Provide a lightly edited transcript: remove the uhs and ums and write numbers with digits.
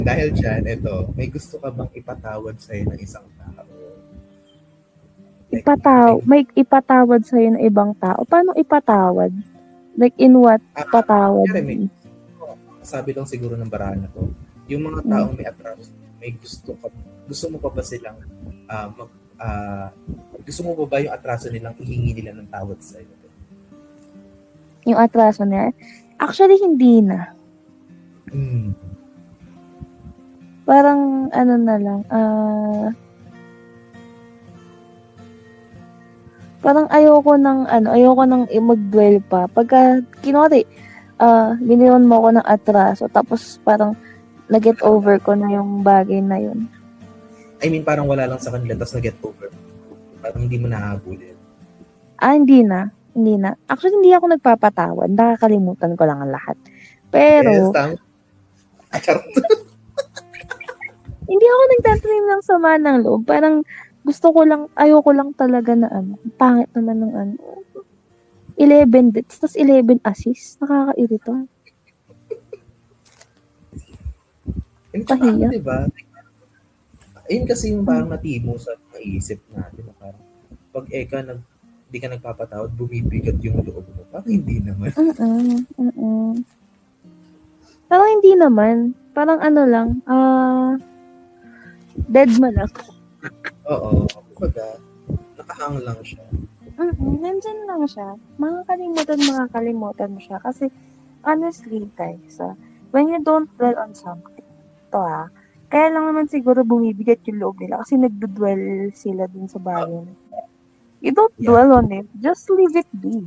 Dahil dyan, eto, may gusto ka bang ipatawad sa'yo ng isang tao? Like, May ipatawad sa'yo ng ibang tao. Paano ipatawad? Like, in what patawad? kunyari may sabi lang siguro ng barahan na to, yung mga Mm. taong may atraso, may gusto mo pa ba silang, ah, mag, ah, gusto mo pa ba yung atraso nilang ihingi nila ng tawad sa'yo? Yung atraso niya. Actually, hindi na. Mm. Parang, ano na lang, parang ayoko nang mag-dwell pa. Pagka, kinori, biniwan mo ako ng atraso, tapos parang, na-get over ko na yung bagay na yun. I mean, parang wala lang sa kanila, tapos na-get over. Parang hindi mo nahabulin. Hindi na. Hindi na. Actually, hindi ako nagpapatawad. Nakakalimutan ko lang ang lahat. Yes, Pero, tama. Charot. hindi ako nagtatanim ng sama ng loob. Parang, ayoko lang talaga na pangit naman ng 11 deaths, tapos 11 assists. Nakakairita. And tsaka ano, Kahiya. di ba? Ayun kasi yung parang natimo sa maisip natin. Na parang, pag di ka nagpapatawad, bumibigat yung loob mo. Parang hindi naman. Mm, mm. Parang hindi naman. Parang ano lang, dead ma lang. Oo. Kumbaga, nakahang lang siya. Nandyan lang siya. Makakalimutan mo siya. Kasi, honestly, guys, when you don't dwell on something, kaya lang naman siguro bumibigat yung loob nila kasi nagdudwell sila dun sa bagay. You don't Yeah. dwell on it. Just leave it be.